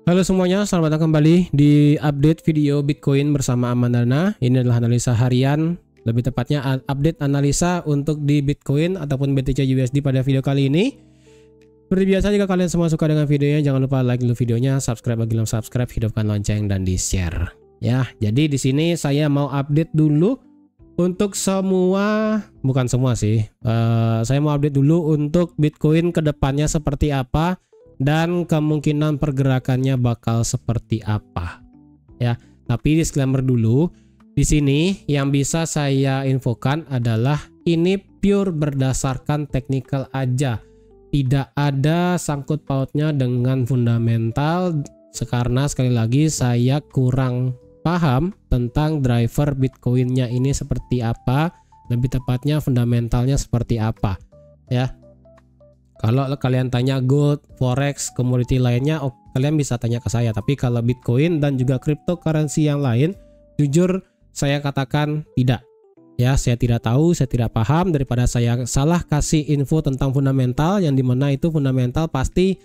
Halo semuanya, selamat datang kembali di update video Bitcoin bersama Amandana. Ini adalah analisa harian, lebih tepatnya update analisa untuk di Bitcoin ataupun BTC USD pada video kali ini. Seperti biasa, jika kalian semua suka dengan videonya, jangan lupa like dulu videonya, subscribe bagi belum subscribe, hidupkan lonceng dan di-share. Ya, jadi di sini saya mau update dulu untuk semua, bukan semua sih. Saya mau update dulu untuk Bitcoin kedepannya seperti apa dan kemungkinan pergerakannya bakal seperti apa. Ya, tapi disclaimer dulu. Di sini yang bisa saya infokan adalah ini pure berdasarkan technical aja. Tidak ada sangkut pautnya dengan fundamental, karena sekali lagi saya kurang paham tentang driver Bitcoinnya ini seperti apa, lebih tepatnya fundamentalnya seperti apa. Ya, kalau kalian tanya gold, forex, komoditi lainnya, kalian bisa tanya ke saya. Tapi kalau Bitcoin dan juga cryptocurrency yang lain, jujur saya katakan tidak. Ya, saya tidak tahu, saya tidak paham, daripada saya salah kasih info tentang fundamental, yang dimana itu fundamental pasti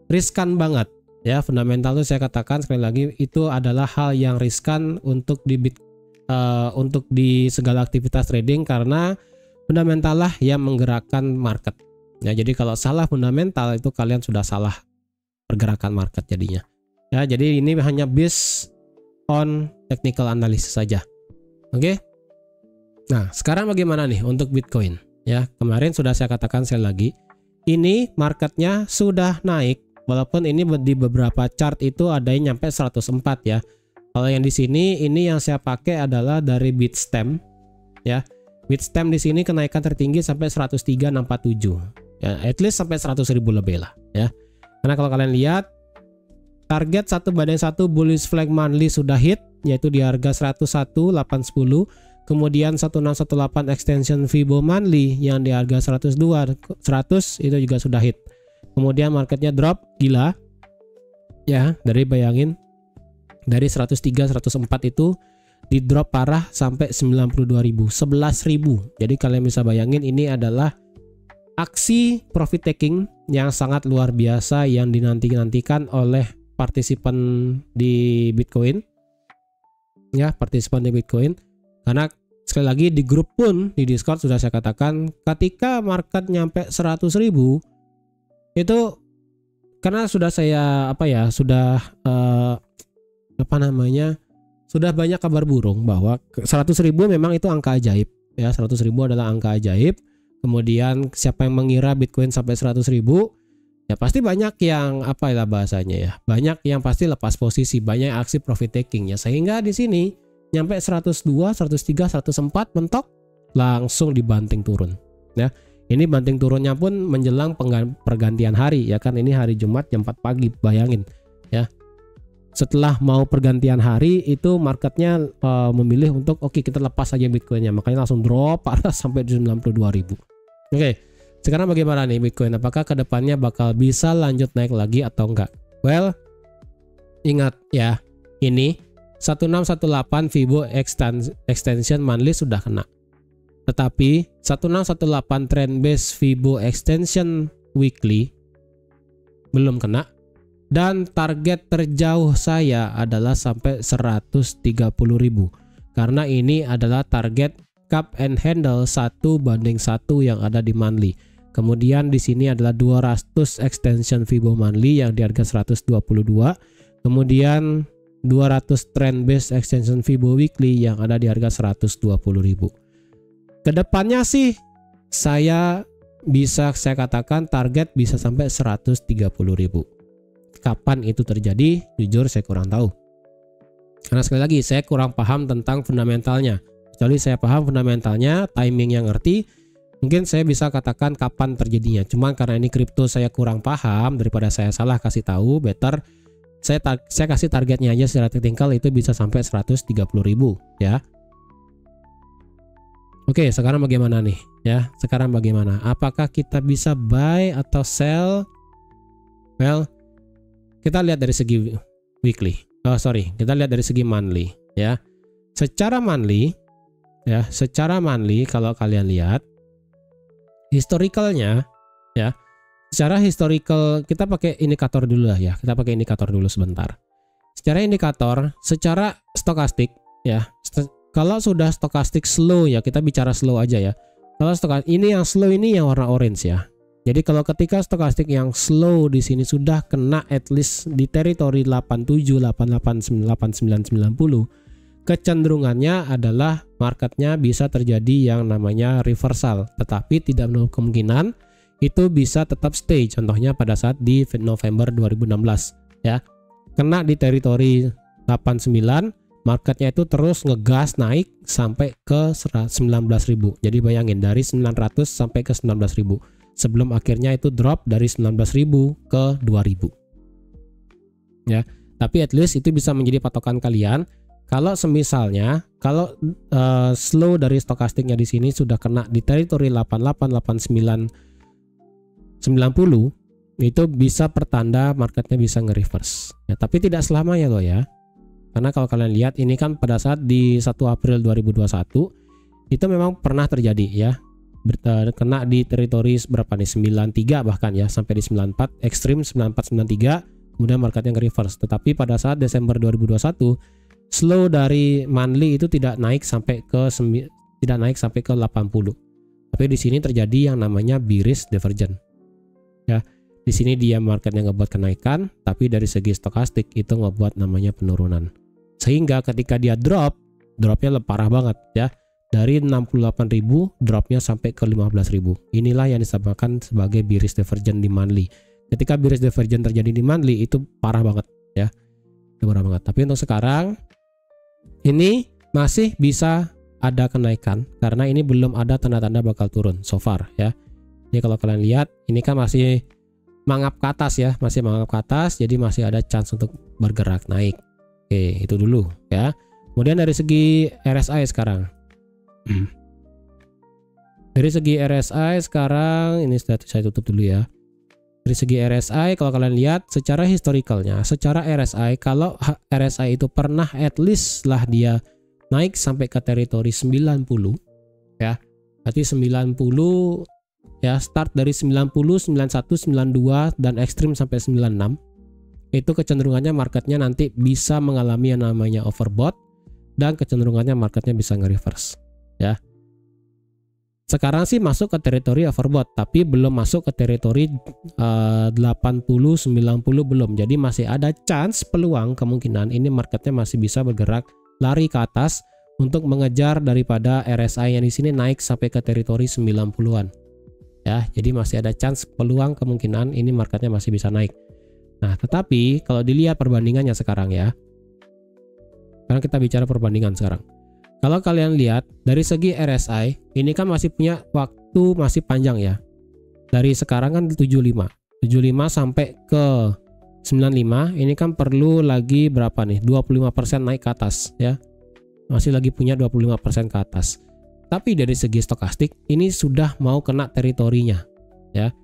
riskan banget. Ya, fundamental itu saya katakan sekali lagi itu adalah hal yang riskan untuk di segala aktivitas trading, karena fundamental lah yang menggerakkan market. Ya, jadi kalau salah fundamental itu kalian sudah salah pergerakan market jadinya. Ya, jadi ini hanya based on technical analysis saja. Oke. Nah, sekarang bagaimana nih untuk Bitcoin? Ya, kemarin sudah saya katakan sekali lagi, ini marketnya sudah naik, walaupun ini di beberapa chart itu ada yang nyampe 104 ya. Kalau yang di sini ini yang saya pakai adalah dari Bitstamp ya. Bitstamp di sini kenaikan tertinggi sampai 103.67. Ya, at least sampai 100.000 lebih lah ya. Karena kalau kalian lihat target 1/1 bullish flag monthly sudah hit, yaitu di harga 101.810. Kemudian 1618 extension Fibo monthly yang di harga 100 itu juga sudah hit. Kemudian marketnya drop gila ya, dari bayangin dari 103 104 itu di drop parah sampai 92.000, 11.000. Jadi kalian bisa bayangin ini adalah aksi profit taking yang sangat luar biasa yang dinanti-nantikan oleh partisipan di Bitcoin. Ya, partisipan di Bitcoin. Karena sekali lagi di grup pun di Discord sudah saya katakan, ketika market nyampe 100.000 itu karena sudah saya sudah banyak kabar burung bahwa 100.000 memang itu angka ajaib ya. 100.000 adalah angka ajaib. Kemudian siapa yang mengira Bitcoin sampai 100.000, ya pasti banyak yang bahasanya ya, banyak yang pasti lepas posisi, banyak aksi profit taking ya, sehingga di sini nyampe 102, 103, 104 mentok langsung dibanting turun ya. Ini banting turunnya pun menjelang pergantian hari ya kan, ini hari Jumat jam 4 pagi, bayangin ya. Setelah mau pergantian hari itu marketnya memilih untuk oke, kita lepas aja Bitcoinnya, makanya langsung drop parah sampai 92.000. Oke, sekarang bagaimana nih Bitcoin? Apakah kedepannya bakal bisa lanjut naik lagi atau enggak? Well, ingat ya, ini 1618 Fibo extension monthly sudah kena. Tetapi 1618 trend base Fibo extension weekly belum kena. Dan target terjauh saya adalah sampai 130.000. Karena ini adalah target cup and handle 1/1 yang ada di monthly. Kemudian di sini adalah 200 extension Fibo monthly yang di harga 122. Kemudian 200 trend base extension Fibo weekly yang ada di harga 120.000. Kedepannya sih saya katakan target bisa sampai 130.000. Kapan itu terjadi? Jujur saya kurang tahu. Karena sekali lagi saya kurang paham tentang fundamentalnya. Kecuali saya paham fundamentalnya, timing yang ngerti, mungkin saya bisa katakan kapan terjadinya. Cuman karena ini kripto saya kurang paham, daripada saya salah kasih tahu, better saya kasih targetnya aja secara teknikal itu bisa sampai 130.000 ya. Oke, sekarang bagaimana nih ya? Sekarang bagaimana? Apakah kita bisa buy atau sell? Well, kita lihat dari segi weekly. Kita lihat dari segi monthly ya. Secara monthly kalau kalian lihat historicalnya ya, secara historical kita pakai indikator dulu lah ya. Kita pakai indikator dulu sebentar. Secara indikator, secara stokastik ya. Kalau sudah stokastik slow ya, kita bicara slow aja ya. Kalau stokastik ini yang slow ini yang warna orange ya. Jadi kalau ketika stokastik yang slow di sini sudah kena at least di teritori 87, 88, 89, 90, kecenderungannya adalah marketnya bisa terjadi yang namanya reversal. Tetapi tidak menutup kemungkinan itu bisa tetap stay. Contohnya pada saat di November 2016 ya. Kena di teritori 89, marketnya itu terus ngegas naik sampai ke 19.000. Jadi bayangin dari 900 sampai ke 19.000. Sebelum akhirnya itu drop dari 19.000 ke 2.000. Ya, tapi at least itu bisa menjadi patokan kalian. Kalau semisalnya kalau slow dari stokastiknya di sini sudah kena di teritori 88, 89, 90, itu bisa pertanda marketnya bisa nge-reverse ya, tapi tidak selamanya loh ya, karena kalau kalian lihat ini kan pada saat di 1 April 2021 itu memang pernah terjadi ya, kena di teritori berapa nih, 93 bahkan ya, sampai di 94 ekstrim 94 93, kemudian marketnya nge-reverse. Tetapi pada saat Desember 2021 slow dari monthly itu tidak naik sampai ke 80, tapi di sini terjadi yang namanya bearish divergence ya. Di sini dia marketnya ngebuat kenaikan, tapi dari segi stokastik itu ngebuat namanya penurunan. Sehingga ketika dia dropnya parah banget ya. Dari 68.000 dropnya sampai ke 15.000. Inilah yang disebutkan sebagai bearish divergence di monthly. Ketika bearish divergence terjadi di monthly itu parah banget ya. Itu parah banget. Tapi untuk sekarang ini masih bisa ada kenaikan karena ini belum ada tanda-tanda bakal turun so far ya. Jadi kalau kalian lihat ini kan masih mangap ke atas ya, masih mangap ke atas, jadi masih ada chance untuk bergerak naik. Oke, itu dulu ya. Kemudian dari segi RSI sekarang. Dari segi RSI sekarang ini saya tutup dulu ya. Dari segi RSI kalau kalian lihat secara historicalnya, secara RSI kalau RSI itu pernah at least lah dia naik sampai ke teritori 90 ya. Berarti 90 ya, start dari 90, 91, 92 dan ekstrim sampai 96. Itu kecenderungannya marketnya nanti bisa mengalami yang namanya overbought dan kecenderungannya marketnya bisa nge-reverse ya. Sekarang sih masuk ke teritori overbought tapi belum masuk ke teritori 80 90 belum. Jadi masih ada chance, peluang, kemungkinan ini marketnya masih bisa bergerak lari ke atas untuk mengejar daripada RSI yang di sini naik sampai ke teritori 90-an. Ya, jadi masih ada chance, peluang, kemungkinan ini marketnya masih bisa naik. Nah, tetapi kalau dilihat perbandingannya sekarang ya. Sekarang kita bicara perbandingan sekarang. Kalau kalian lihat dari segi RSI, ini kan masih punya waktu masih panjang ya. Dari sekarang kan 75 sampai ke 95, ini kan perlu lagi berapa nih? 25% naik ke atas ya. Masih lagi punya 25% ke atas. Tapi dari segi stokastik ini sudah mau kena teritorinya ya.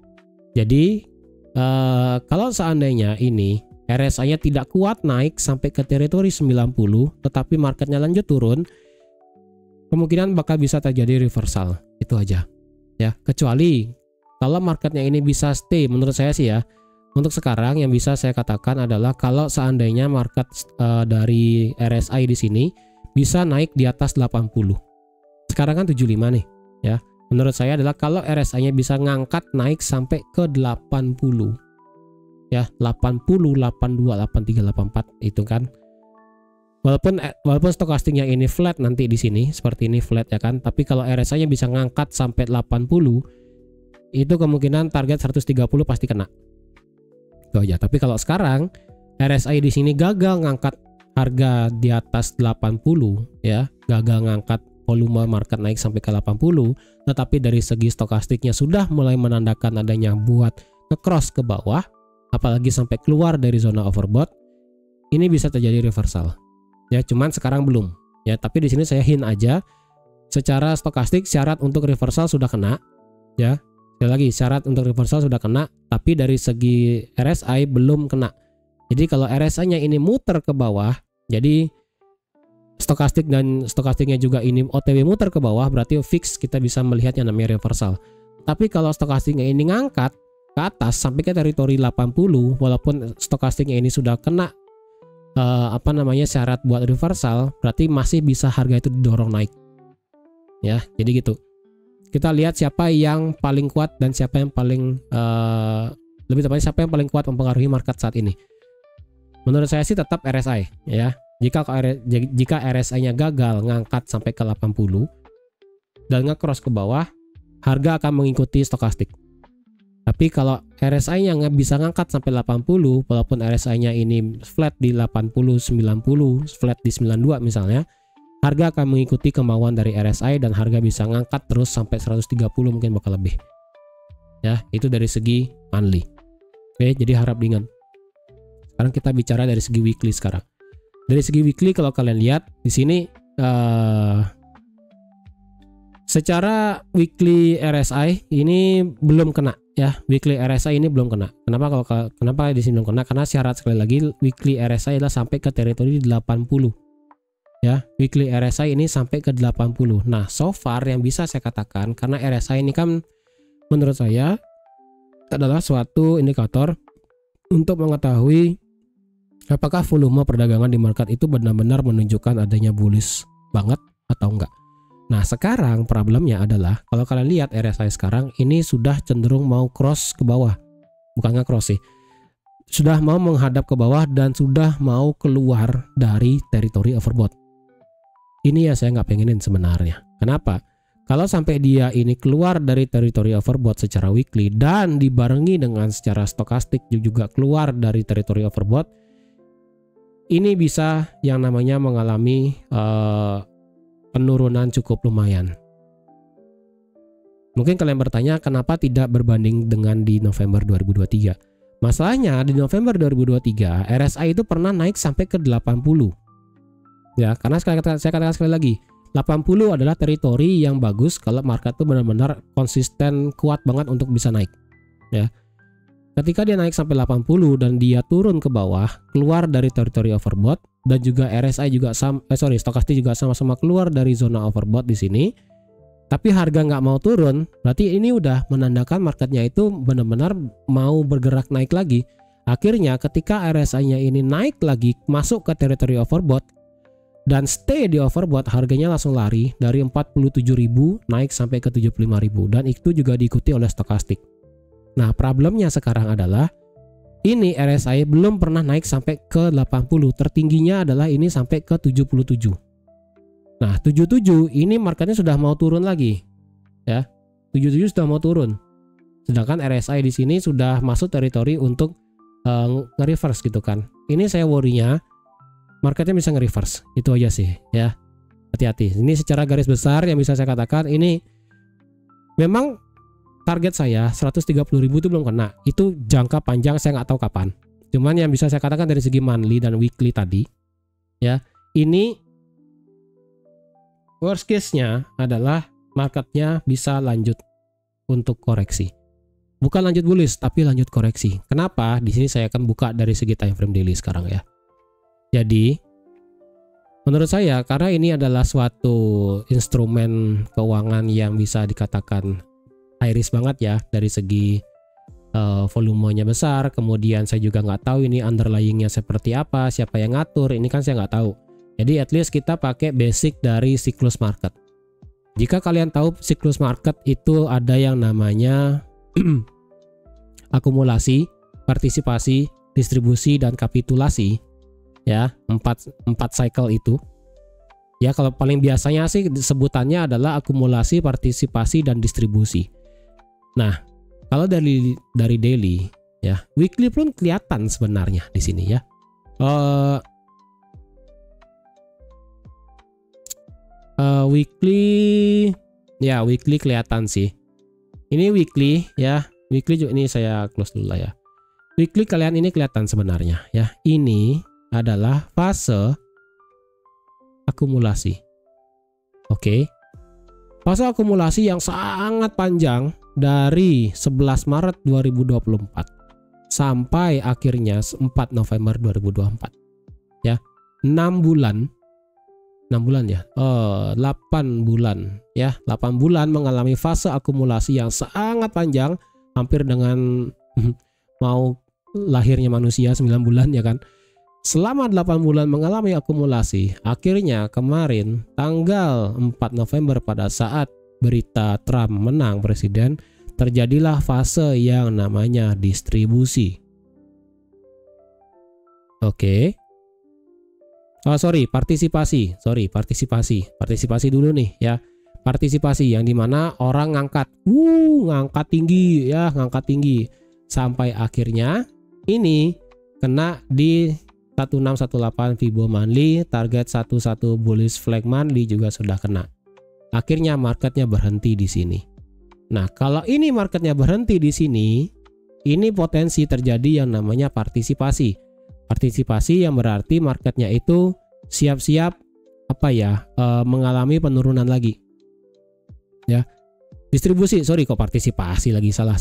Jadi kalau seandainya ini RSI-nya tidak kuat naik sampai ke teritori 90 tetapi marketnya lanjut turun, kemungkinan bakal bisa terjadi reversal. Itu aja ya. Kecuali kalau marketnya ini bisa stay, menurut saya sih ya, untuk sekarang yang bisa saya katakan adalah kalau seandainya market dari RSI di sini bisa naik di atas 80. Sekarang kan 75 nih ya. Menurut saya adalah kalau RSI-nya bisa ngangkat naik sampai ke 80 ya, 80, 82, 83, 84 itu kan. Walaupun stokastiknya ini flat nanti di sini seperti ini flat ya kan, tapi kalau RSI-nya bisa ngangkat sampai 80 itu kemungkinan target 130 pasti kena. Itu aja. Tapi kalau sekarang RSI di sini gagal ngangkat harga di atas 80 ya, gagal ngangkat volume market naik sampai ke 80, tetapi dari segi stokastiknya sudah mulai menandakan adanya buat nge-cross ke bawah, apalagi sampai keluar dari zona overbought, ini bisa terjadi reversal. Ya, cuman sekarang belum. Ya, tapi di sini saya hint aja, secara stokastik syarat untuk reversal sudah kena. Ya, sekali lagi syarat untuk reversal sudah kena, tapi dari segi RSI belum kena. Jadi kalau RSI-nya ini muter ke bawah, jadi stokastik dan stokastiknya juga ini OTW muter ke bawah, berarti fix kita bisa melihat yang namanya reversal. Tapi kalau stokastiknya ini ngangkat ke atas sampai ke teritori 80, walaupun stokastiknya ini sudah kena syarat buat reversal, berarti masih bisa harga itu didorong naik. Ya, jadi gitu. Kita lihat siapa yang paling kuat dan siapa yang paling lebih tepatnya siapa yang paling kuat mempengaruhi market saat ini. Menurut saya sih tetap RSI ya. Jika RSI-nya gagal ngangkat sampai ke 80 dan nge-cross ke bawah, harga akan mengikuti stokastik. Tapi kalau RSI-nya nggak bisa ngangkat sampai 80, walaupun RSI-nya ini flat di 80, 90, flat di 92 misalnya, harga akan mengikuti kemauan dari RSI dan harga bisa ngangkat terus sampai 130, mungkin bakal lebih. Ya, itu dari segi monthly. Oke, jadi harap diingat. Sekarang kita bicara dari segi weekly sekarang. Dari segi weekly kalau kalian lihat di sini secara weekly RSI ini belum kena ya. Weekly RSI ini belum kena. Kenapa di sini belum kena? Karena syarat sekali lagi weekly RSI adalah sampai ke teritori 80. Ya, weekly RSI ini sampai ke 80. Nah, so far yang bisa saya katakan, karena RSI ini kan menurut saya adalah suatu indikator untuk mengetahui apakah volume perdagangan di market itu benar-benar menunjukkan adanya bullish banget atau enggak. Nah, sekarang problemnya adalah kalau kalian lihat RSI sekarang ini sudah cenderung mau cross ke bawah. Bukan nggak cross sih. Sudah mau menghadap ke bawah dan sudah mau keluar dari teritori overbought. Ini ya saya nggak pengenin sebenarnya. Kenapa? Kalau sampai dia ini keluar dari teritori overbought secara weekly dan dibarengi dengan secara stokastik juga keluar dari teritori overbought, ini bisa yang namanya mengalami penurunan cukup lumayan. Mungkin kalian bertanya kenapa tidak berbanding dengan di November 2023. Masalahnya di November 2023 RSI itu pernah naik sampai ke 80. Ya, karena saya katakan sekali lagi, 80 adalah teritori yang bagus kalau market itu benar-benar konsisten kuat banget untuk bisa naik. Ya. Ketika dia naik sampai 80 dan dia turun ke bawah, keluar dari teritori overbought dan juga RSI juga stokastik juga sama-sama keluar dari zona overbought di sini. Tapi harga nggak mau turun, berarti ini udah menandakan marketnya itu benar-benar mau bergerak naik lagi. Akhirnya ketika RSI-nya ini naik lagi masuk ke teritori overbought dan stay di overbought, harganya langsung lari dari 47.000 naik sampai ke 75.000 dan itu juga diikuti oleh stokastik. Nah, problemnya sekarang adalah ini RSI belum pernah naik sampai ke 80. Tertingginya adalah ini sampai ke 77. Nah, 77 ini marketnya sudah mau turun lagi. Ya. 77 sudah mau turun. Sedangkan RSI di sini sudah masuk teritori untuk nge-reverse gitu kan. Ini saya worry-nya marketnya bisa nge-reverse. Itu aja sih, ya. Hati-hati. Ini secara garis besar yang bisa saya katakan ini memang target saya 130.000 itu belum kena. Itu jangka panjang saya nggak tahu kapan. Cuman yang bisa saya katakan dari segi monthly dan weekly tadi, ya, ini worst case-nya adalah marketnya bisa lanjut untuk koreksi. Bukan lanjut bullish, tapi lanjut koreksi. Kenapa? Di sini saya akan buka dari segi time frame daily sekarang ya. Jadi, menurut saya karena ini adalah suatu instrumen keuangan yang bisa dikatakan high risk banget ya dari segi volumenya besar, kemudian saya juga nggak tahu ini underlyingnya seperti apa, siapa yang ngatur, ini kan saya nggak tahu. Jadi at least kita pakai basic dari siklus market. Jika kalian tahu siklus market itu ada yang namanya akumulasi, partisipasi, distribusi, dan kapitulasi, ya, empat cycle itu. Ya, kalau paling biasanya sih sebutannya adalah akumulasi, partisipasi, dan distribusi. Nah, kalau dari daily ya, weekly pun kelihatan sebenarnya di sini ya. Weekly kelihatan sih. Ini weekly ya. Weekly juga ini saya close dulu lah ya. Weekly kalian ini kelihatan sebenarnya ya. Ini adalah fase akumulasi. Oke. Fase akumulasi yang sangat panjang dari 11 Maret 2024 sampai akhirnya 4 November 2024. Ya. 6 bulan ya. 8 bulan ya. 8 bulan mengalami fase akumulasi yang sangat panjang, hampir dengan mau lahirnya manusia 9 bulan ya kan. Selama 8 bulan mengalami akumulasi, akhirnya kemarin tanggal 4 November pada saat berita Trump menang presiden, terjadilah fase yang namanya distribusi. Oke. Partisipasi dulu nih ya. Partisipasi yang dimana orang ngangkat tinggi sampai akhirnya ini kena di 1618 Fibonacci, target 11 bullish flag monthly juga sudah kena. Akhirnya marketnya berhenti di sini. Nah, kalau ini marketnya berhenti di sini, ini potensi terjadi yang namanya partisipasi. Partisipasi yang berarti marketnya itu siap-siap mengalami penurunan lagi. Ya. Distribusi, partisipasi lagi salah,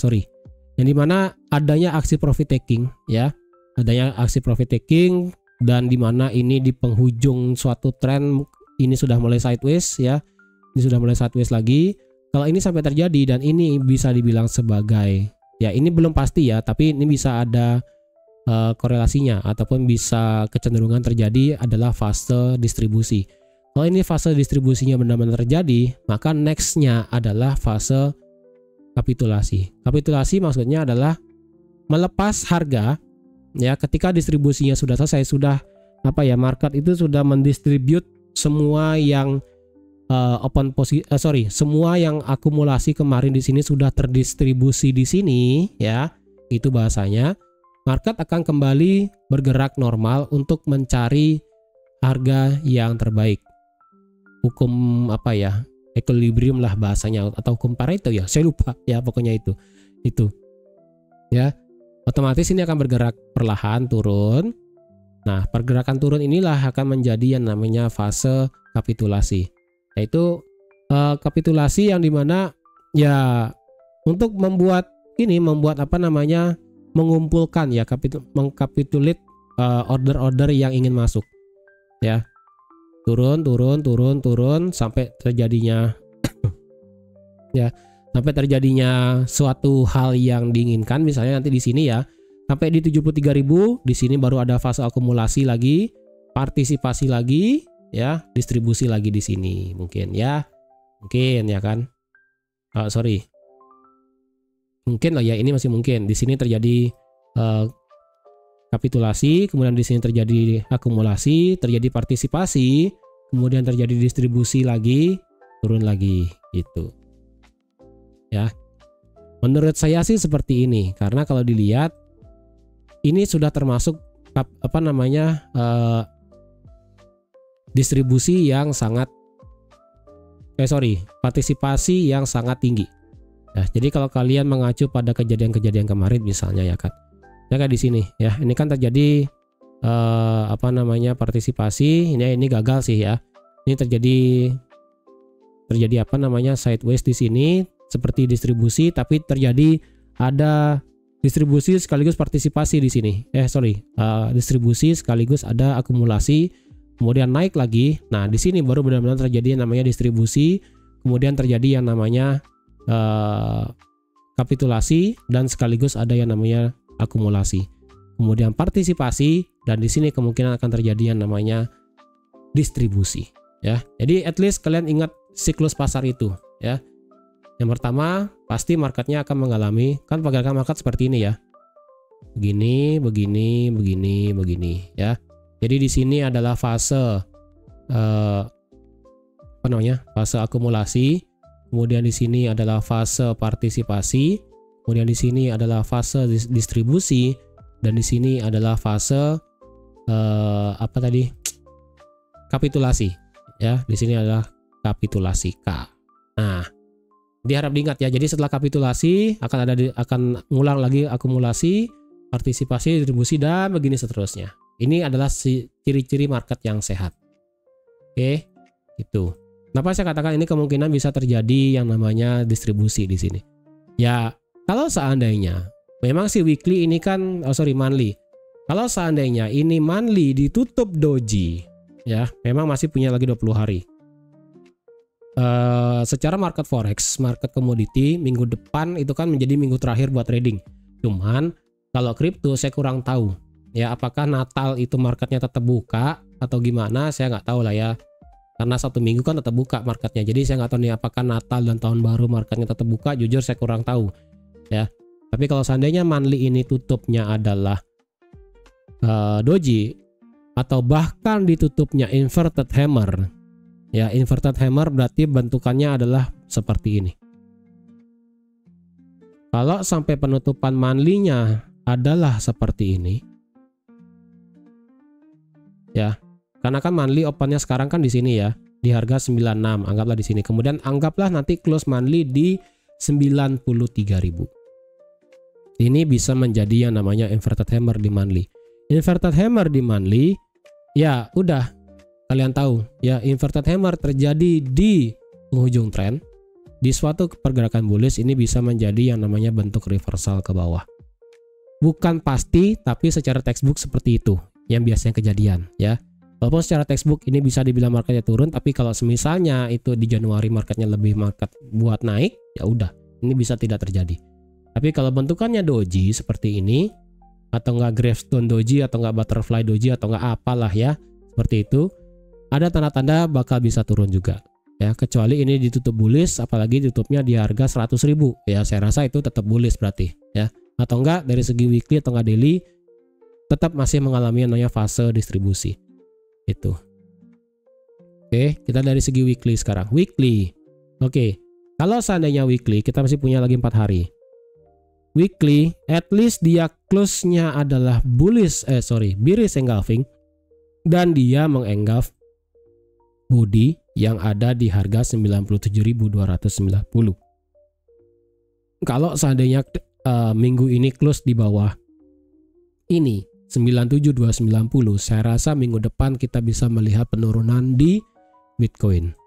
Yang dimana adanya aksi profit taking ya. Adanya aksi profit taking dan dimana ini di penghujung suatu tren ini sudah mulai sideways ya. Ini sudah mulai sideways lagi. Kalau ini sampai terjadi dan ini bisa dibilang sebagai ya ini belum pasti ya, tapi ini bisa ada korelasinya ataupun bisa kecenderungan terjadi adalah fase distribusi. Kalau ini fase distribusinya benar-benar terjadi, maka nextnya adalah fase kapitulasi. Kapitulasi maksudnya adalah melepas harga ya ketika distribusinya sudah selesai, market itu sudah mendistribute semua yang semua yang akumulasi kemarin di sini sudah terdistribusi di sini ya. Itu bahasanya market akan kembali bergerak normal untuk mencari harga yang terbaik. Hukum equilibrium lah bahasanya, atau hukum Pareto ya, saya lupa ya, pokoknya itu ya. Otomatis ini akan bergerak perlahan turun. Nah, pergerakan turun inilah akan menjadi yang namanya fase kapitulasi, yaitu kapitulasi yang dimana ya untuk mengumpulkan ya, mengkapitulit order-order yang ingin masuk ya. Turun sampai terjadinya ya, sampai terjadinya suatu hal yang diinginkan, misalnya nanti di sini ya sampai di 73.000, di sini baru ada fase akumulasi lagi, partisipasi lagi ya, distribusi lagi di sini mungkin ya kan. Mungkin lah ya, ini masih mungkin. Di sini terjadi kapitulasi, kemudian di sini terjadi akumulasi, terjadi partisipasi, kemudian terjadi distribusi lagi, turun lagi gitu. Ya. Menurut saya sih seperti ini, karena kalau dilihat ini sudah termasuk distribusi yang sangat partisipasi yang sangat tinggi. Nah, jadi kalau kalian mengacu pada kejadian-kejadian kemarin misalnya ya kan. Ya kayak di sini ya, ini kan terjadi partisipasi, ini gagal sih ya. Ini terjadi sideways di sini seperti distribusi, tapi terjadi ada distribusi sekaligus partisipasi di sini. Distribusi sekaligus ada akumulasi, kemudian naik lagi. Nah, di sini baru benar-benar terjadi yang namanya distribusi, kemudian terjadi yang namanya kapitulasi, dan sekaligus ada yang namanya akumulasi, kemudian partisipasi, dan di sini kemungkinan akan terjadi yang namanya distribusi ya. Jadi at least kalian ingat siklus pasar itu ya. Yang pertama pasti marketnya akan mengalami, kan pergerakan market seperti ini ya, begini ya. Jadi di sini adalah fase fase akumulasi, kemudian di sini adalah fase partisipasi, kemudian di sini adalah fase distribusi, dan di sini adalah fase kapitulasi ya. Di sini adalah kapitulasi K. Nah, diharap diingat ya. Jadi setelah kapitulasi akan ngulang lagi akumulasi, partisipasi, distribusi, dan begini seterusnya. Ini adalah ciri-ciri market yang sehat. Oke, itu. Kenapa saya katakan ini kemungkinan bisa terjadi yang namanya distribusi di sini? Ya, kalau seandainya memang si weekly ini kan monthly. Kalau seandainya ini monthly ditutup doji ya, memang masih punya lagi 20 hari. Secara market forex, market komoditi, minggu depan itu kan menjadi minggu terakhir buat trading. Cuman kalau kripto saya kurang tahu ya, apakah Natal itu marketnya tetap buka atau gimana, saya nggak tahu lah ya, karena 1 minggu kan tetap buka marketnya. Jadi saya nggak tahu nih apakah Natal dan tahun baru marketnya tetap buka, jujur saya kurang tahu ya. Tapi kalau seandainya monthly ini tutupnya adalah doji atau bahkan ditutupnya inverted hammer ya, inverted hammer berarti bentukannya adalah seperti ini. Kalau sampai penutupan monthly-nya adalah seperti ini ya, karena kan monthly opennya sekarang kan di sini ya, di harga 96, anggaplah di sini. Kemudian anggaplah nanti close monthly di 93.000. Ini bisa menjadi yang namanya inverted hammer di monthly. Inverted hammer di monthly ya udah kalian tahu ya, inverted hammer terjadi di penghujung tren di suatu pergerakan bullish, ini bisa menjadi yang namanya bentuk reversal ke bawah. Bukan pasti, tapi secara textbook seperti itu yang biasanya kejadian ya. Walaupun secara textbook ini bisa dibilang marketnya turun, tapi kalau semisalnya itu di Januari marketnya lebih market buat naik, ya udah, ini bisa tidak terjadi. Tapi kalau bentukannya doji seperti ini, atau enggak gravestone doji, atau enggak butterfly doji, atau enggak apalah ya, seperti itu, ada tanda-tanda bakal bisa turun juga ya, kecuali ini ditutup bullish, apalagi tutupnya di harga 100.000 ya, saya rasa itu tetap bullish berarti ya. Atau enggak dari segi weekly atau enggak daily tetap masih mengalami yang namanya fase distribusi itu. Oke, kita dari segi weekly sekarang. Weekly. Oke, kalau seandainya weekly kita masih punya lagi 4 hari. Weekly at least dia close-nya adalah bearish engulfing, dan dia mengengulf body yang ada di harga 97.290. Kalau seandainya minggu ini close di bawah ini 97.290, saya rasa minggu depan kita bisa melihat penurunan di Bitcoin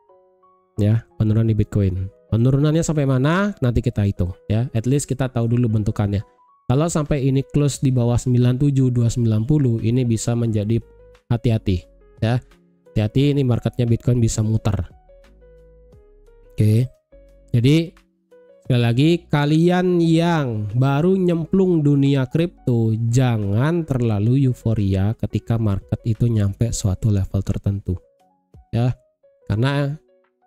ya, penurunan di Bitcoin. Penurunannya sampai mana nanti kita hitung ya, at least kita tahu dulu bentukannya. Kalau sampai ini close di bawah 97.290, ini bisa menjadi hati-hati ya, hati-hati, ini marketnya Bitcoin bisa muter. Oke, jadi sekali lagi, kalian yang baru nyemplung dunia kripto, jangan terlalu euforia ketika market itu nyampe suatu level tertentu ya, karena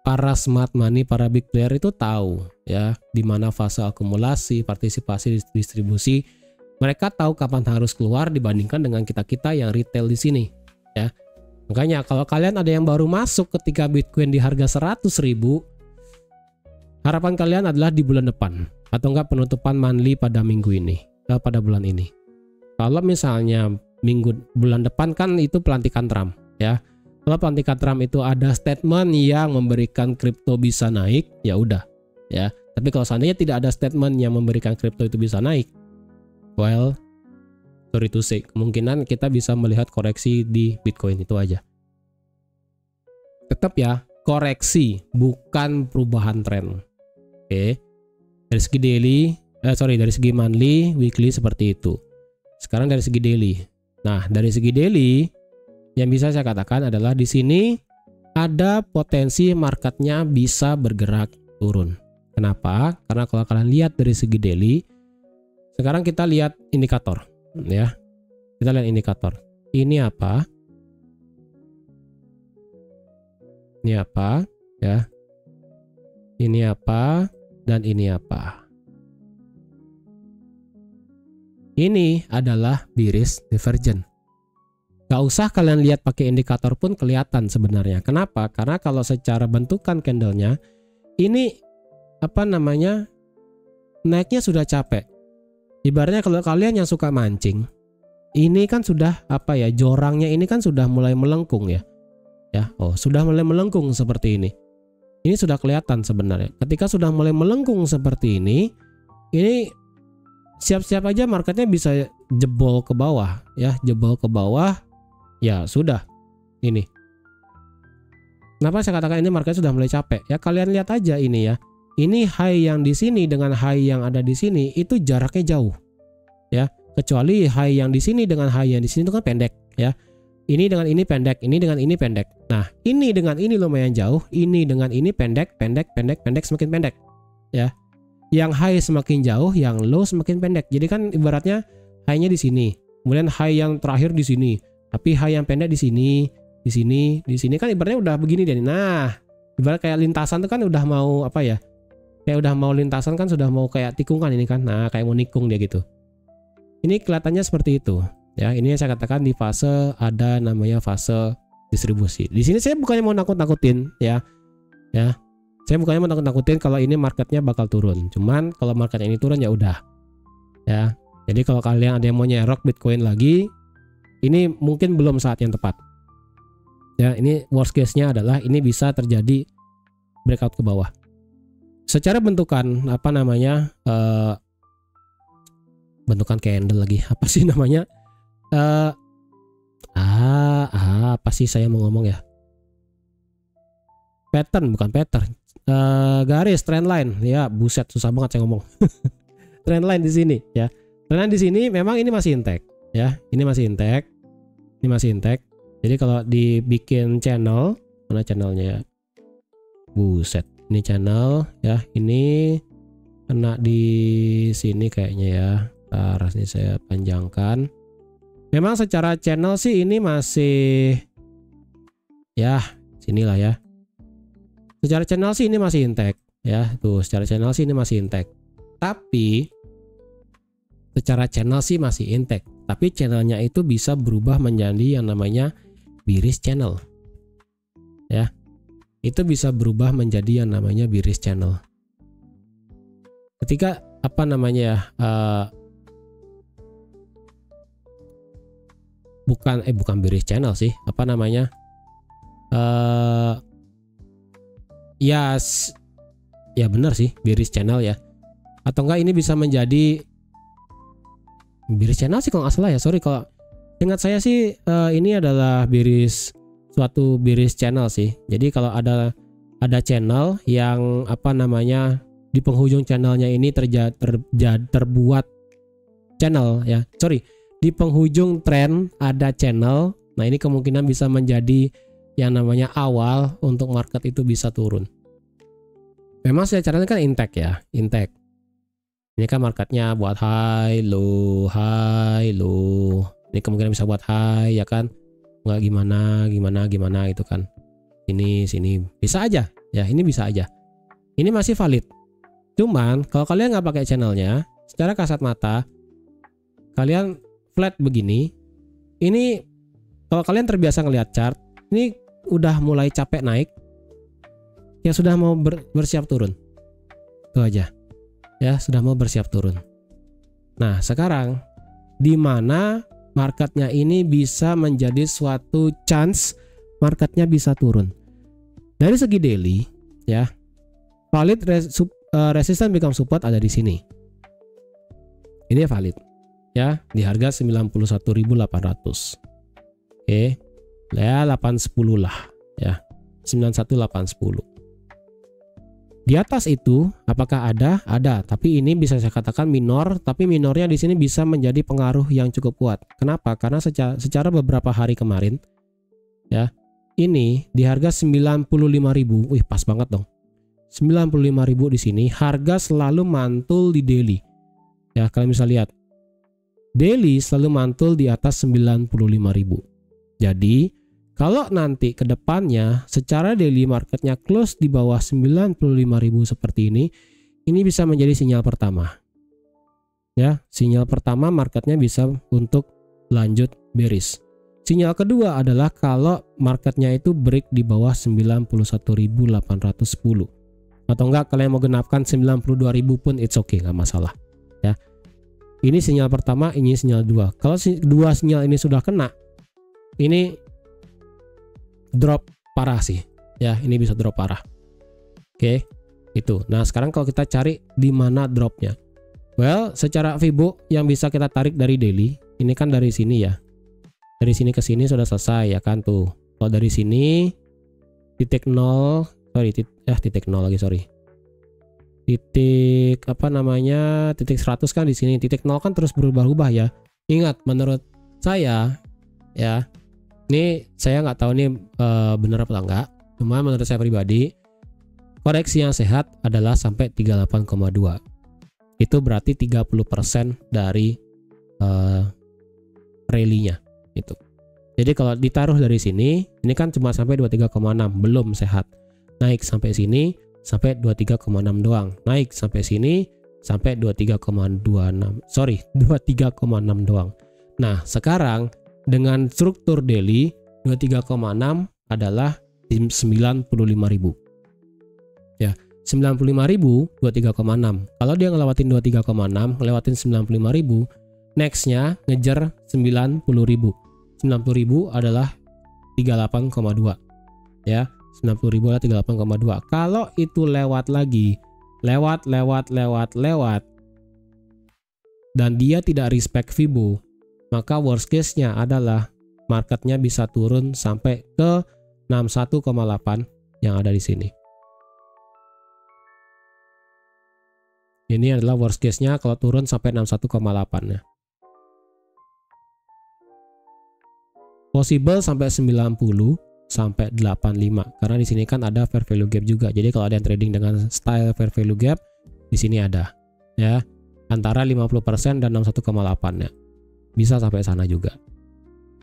para smart money, para big player itu tahu ya di mana fase akumulasi, partisipasi, distribusi. Mereka tahu kapan harus keluar dibandingkan dengan kita-kita yang retail di sini ya. Makanya kalau kalian ada yang baru masuk ketika Bitcoin di harga 100.000, harapan kalian adalah di bulan depan atau enggak penutupan monthly pada minggu ini, pada bulan ini. Kalau misalnya bulan depan kan itu pelantikan Trump ya. Kalau pelantikan Trump itu ada statement yang memberikan kripto bisa naik, ya udah ya. Tapi kalau seandainya tidak ada statement yang memberikan kripto itu bisa naik, well, sorry to say, kemungkinan kita bisa melihat koreksi di Bitcoin itu aja. Tetap ya, koreksi, bukan perubahan tren. Oke. Dari segi daily, dari segi monthly, weekly seperti itu. Sekarang dari segi daily. Nah, dari segi daily yang bisa saya katakan adalah di sini ada potensi marketnya bisa bergerak turun. Kenapa? Karena kalau kalian lihat dari segi daily, sekarang kita lihat indikator ya. Kita lihat indikator. Ini apa? Ini apa? Ya. Ini apa? Dan ini apa? Ini adalah bearish divergence. Gak usah kalian lihat pakai indikator pun kelihatan sebenarnya. Kenapa? Karena kalau secara bentukan candlenya ini naiknya sudah capek. Ibaratnya kalau kalian yang suka mancing, ini kan sudah jorangnya ini kan sudah mulai melengkung ya. Sudah mulai melengkung seperti ini. Ini sudah kelihatan sebenarnya. Ketika sudah mulai melengkung seperti ini siap-siap aja marketnya bisa jebol ke bawah ya, jebol ke bawah. Ya sudah, ini. Kenapa saya katakan ini market sudah mulai capek? Ya kalian lihat aja ini ya. Ini high yang di sini dengan high yang ada di sini itu jaraknya jauh. Ya, kecuali high yang di sini dengan high yang di sini itu kan pendek ya. Ini dengan ini pendek, ini dengan ini pendek. Nah, ini dengan ini lumayan jauh, ini dengan ini pendek, semakin pendek. Ya. Yang high semakin jauh, yang low semakin pendek. Jadi kan ibaratnya high-nya di sini, kemudian high yang terakhir di sini, tapi high yang pendek di sini, di sini, di sini kan ibaratnya udah begini deh. Nah, ibarat kayak lintasan tuh kan udah mau apa ya? Kayak udah mau lintasan kan, sudah mau kayak tikungan ini kan. Nah, kayak mau nikung dia gitu. Ini kelihatannya seperti itu. Ya, ini yang saya katakan di fase ada namanya fase distribusi. Di sini saya bukannya mau nakut-nakutin ya. Ya. Saya bukannya mau nakut-nakutin kalau ini marketnya bakal turun. Cuman kalau marketnya ini turun ya udah. Ya. Jadi kalau kalian ada yang mau nyerok Bitcoin lagi, ini mungkin belum saat yang tepat. Ya, ini worst case-nya adalah ini bisa terjadi breakout ke bawah. Secara bentukan apa namanya? Bentukan candle lagi. Apa sih namanya? Apa sih saya mau ngomong ya? Pattern, bukan pattern. Garis trendline. Ya, buset susah banget saya ngomong. Trendline di sini ya. Trendline di sini memang ini masih intact ya. Ini masih intact. Ini masih intact. Jadi kalau dibikin channel, mana channelnya ya? Buset. Ini channel ya. Ini kena di sini kayaknya ya. Ntar ini saya panjangkan. Memang secara channel sih ini masih ya sinilah ya. Secara channel sih ini masih intact ya. Tuh, secara channel sih ini masih intact. Tapi secara channel sih masih intact. Tapi channelnya itu bisa berubah menjadi yang namanya bearish channel. Ya. Itu bisa berubah menjadi yang namanya bearish channel. Ketika apa namanya ya? Bukan bearish channel sih. Apa namanya? Ya benar sih, bearish channel ya. Atau enggak ini bisa menjadi bearish channel sih kalau nggak salah ya. Sorry kalau ingat saya sih ini adalah suatu bearish channel sih. Jadi kalau ada channel yang apa namanya di penghujung channelnya ini terbuat channel ya. Sorry, di penghujung trend ada channel. Nah, ini kemungkinan bisa menjadi yang namanya awal untuk market itu bisa turun. Memang secara kan intact ya, intact. Ini kan marketnya buat high, low, high, low. Ini kemungkinan bisa buat high ya kan? Nggak gimana gitu kan? Sini bisa aja ya, ini bisa aja. Ini masih valid. Cuman kalau kalian nggak pakai channelnya, secara kasat mata kalian flat begini. Ini kalau kalian terbiasa ngelihat chart, ini udah mulai capek naik, ya sudah mau bersiap turun. Itu aja. Ya, sudah mau bersiap turun. Nah, sekarang di mana marketnya ini bisa menjadi suatu chance marketnya bisa turun. Dari segi daily, ya, valid resistance become support ada di sini. Ini valid. Ya, di harga 91.800. Oke. Ya 810 lah ya, 91810. Di atas itu apakah ada? Ada, tapi ini bisa saya katakan minor, tapi minornya di sini bisa menjadi pengaruh yang cukup kuat. Kenapa? Karena secara beberapa hari kemarin ya, ini di harga 95.000. Wih, pas banget dong. 95.000 di sini, harga selalu mantul di daily. Ya, kalian bisa lihat. Daily selalu mantul di atas 95.000. Jadi kalau nanti ke depannya secara daily marketnya close di bawah 95.000 seperti ini bisa menjadi sinyal pertama. Ya, sinyal pertama marketnya bisa untuk lanjut bearish. Sinyal kedua adalah kalau marketnya itu break di bawah 91.810. Atau enggak kalian mau genapkan 92.000 pun it's okay, nggak masalah. Ya. Ini sinyal pertama, ini sinyal dua. Kalau dua sinyal ini sudah kena, ini drop parah sih ya, ini bisa drop parah. Oke, itu. Nah, sekarang kalau kita cari di mana dropnya, well, secara Fibo yang bisa kita tarik dari daily ini kan dari sini ya, dari sini ke sini sudah selesai ya kan tuh. Kalau dari sini titik 0 titik apa namanya, titik 100 kan di sini, titik 0 kan terus berubah-ubah ya. Ingat, menurut saya ya, ini saya nggak tahu nih benar apa enggak, cuma menurut saya pribadi koreksi yang sehat adalah sampai 38,2. itu berarti 30% dari rally-nya itu. Jadi kalau ditaruh dari sini, ini kan cuma sampai 23,6, belum sehat. Naik sampai sini sampai 23,6 doang. Naik sampai sini sampai 23,26. Sorry, 23,6 doang. Nah, sekarang dengan struktur daily 23,6 adalah 95.000. Ya, 95.000 23,6. Kalau dia ngelewatin 23,6, ngelewatin 95.000, nextnya ngejar 90.000. 90.000 adalah 38,2. Ya, 90.000 adalah 38,2. Kalau itu lewat lagi, lewat dan dia tidak respect Fibo, maka worst case-nya adalah marketnya bisa turun sampai ke 61,8 yang ada di sini. Ini adalah worst case-nya kalau turun sampai 61,8 ya. Possible sampai 90 sampai 85 karena di sini kan ada fair value gap juga. Jadi kalau ada yang trading dengan style fair value gap, di sini ada ya, antara 50% dan 61,8 ya. Bisa sampai sana juga.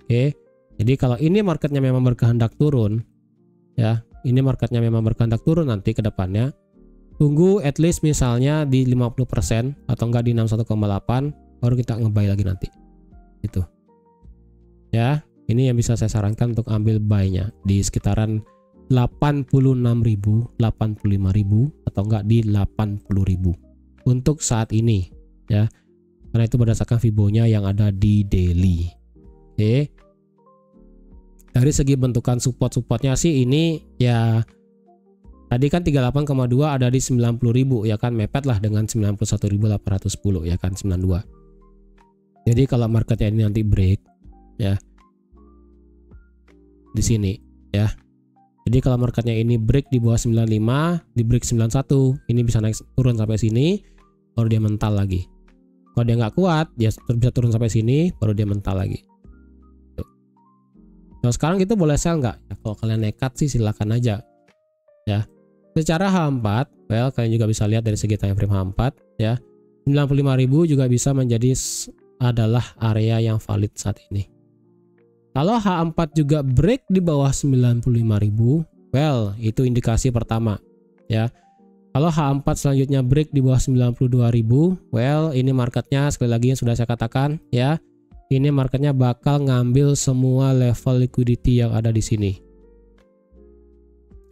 Oke. Jadi kalau ini marketnya memang berkehendak turun ya, ini marketnya memang berkehendak turun nanti ke depannya, tunggu at least misalnya di 50% atau enggak di 61,8 baru kita nge-buy lagi nanti. Itu. Ya. Ini yang bisa saya sarankan untuk ambil buy-nya di sekitaran 86.000, 85.000 atau enggak di 80.000 untuk saat ini ya. Karena itu berdasarkan Fibo-nya yang ada di daily. Oke. Dari segi bentukan support-supportnya sih ini ya tadi kan 38,2 ada di 90.000 ya kan, mepet lah dengan 91.810 ya kan, 92. Jadi kalau marketnya ini nanti break ya di sini ya. Jadi kalau marketnya ini break di bawah 95, di break 91, ini bisa naik turun sampai sini, baru dia mental lagi. Kalau dia nggak kuat, dia bisa turun sampai sini, baru dia mental lagi. Tuh. Nah sekarang kita boleh sell nggak? Ya, kalau kalian nekat sih silakan aja. Ya. Secara H4, well kalian juga bisa lihat dari segi time frame H4 ya. 95.000 juga bisa menjadi adalah area yang valid saat ini. Kalau H4 juga break di bawah 95.000, well itu indikasi pertama ya. Kalau H4 selanjutnya break di bawah 92.000, well ini marketnya sekali lagi yang sudah saya katakan ya, ini marketnya bakal ngambil semua level liquidity yang ada di sini.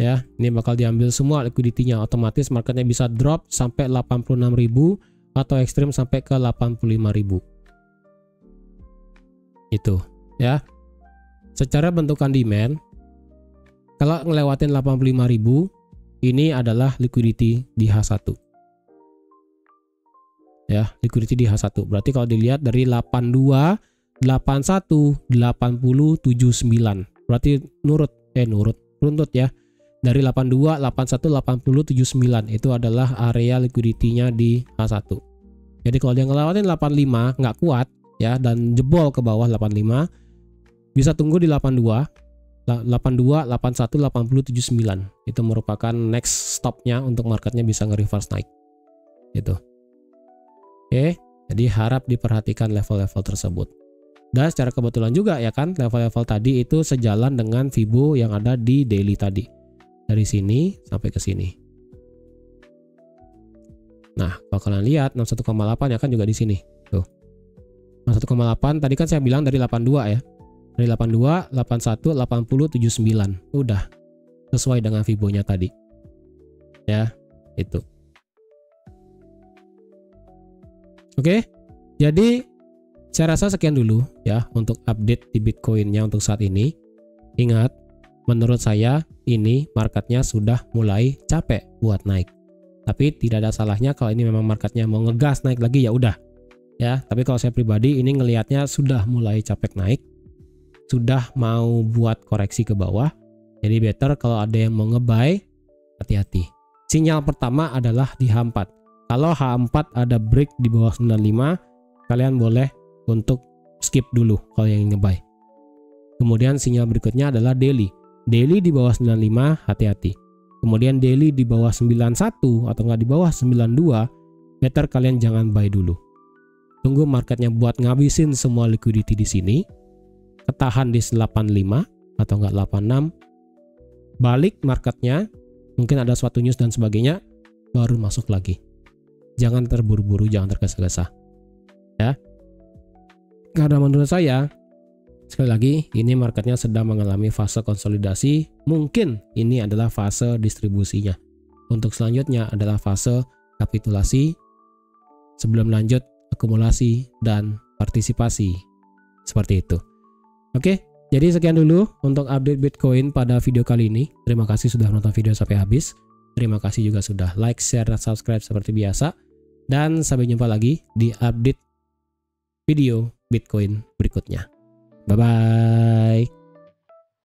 Ya, ini bakal diambil semua liquidity-nya, otomatis marketnya bisa drop sampai 86.000 atau ekstrim sampai ke 85.000. Itu ya. Secara bentukan demand, kalau ngelewatin 85.000, ini adalah liquidity di H1. Ya, liquidity di H1. Berarti kalau dilihat dari 82, 81, 80, 79. Berarti runtut ya. Dari 82, 81, 80, 79 itu adalah area liquidity-nya di H1. Jadi kalau dia ngelewatin 85 nggak kuat ya dan jebol ke bawah 85, bisa tunggu di 82, 81, 80, 79. Itu merupakan next stopnya untuk marketnya bisa nge-reverse naik. Gitu. Oke, jadi harap diperhatikan level-level tersebut. Dan secara kebetulan juga ya kan, level-level tadi itu sejalan dengan Fibo yang ada di daily tadi. Dari sini sampai ke sini. Nah, kalau kalian lihat 61,8 ya kan juga di sini. Tuh. 61,8 tadi kan saya bilang dari 82 ya. Dari 82, 81, 80, 79. Udah sesuai dengan Fibo-nya tadi. Ya, itu. Oke. Jadi saya rasa sekian dulu ya untuk update di Bitcoin-nya untuk saat ini. Ingat, menurut saya ini marketnya sudah mulai capek buat naik. Tapi tidak ada salahnya kalau ini memang marketnya mau ngegas naik lagi ya udah. Ya, tapi kalau saya pribadi ini ngelihatnya sudah mulai capek naik. Sudah mau buat koreksi ke bawah. Jadi better kalau ada yang mau nge-buy, hati-hati. Sinyal pertama adalah di H4. Kalau H4 ada break di bawah 95, kalian boleh untuk skip dulu kalau yang nge-buy. Kemudian sinyal berikutnya adalah daily. Daily di bawah 95, hati-hati. Kemudian daily di bawah 91 atau nggak di bawah 92, better kalian jangan buy dulu. Tunggu marketnya buat ngabisin semua liquidity di sini, ketahan di 85 atau enggak 86, balik marketnya, mungkin ada suatu news dan sebagainya, baru masuk lagi. Jangan terburu-buru, jangan tergesa-gesa. Ya. Karena menurut saya, sekali lagi, ini marketnya sedang mengalami fase konsolidasi. Mungkin ini adalah fase distribusinya. Untuk selanjutnya adalah fase kapitulasi. Sebelum lanjut, akumulasi dan partisipasi. Seperti itu. Oke, jadi sekian dulu untuk update Bitcoin pada video kali ini. Terima kasih sudah menonton video sampai habis. Terima kasih juga sudah like, share, dan subscribe seperti biasa. Dan sampai jumpa lagi di update video Bitcoin berikutnya. Bye-bye.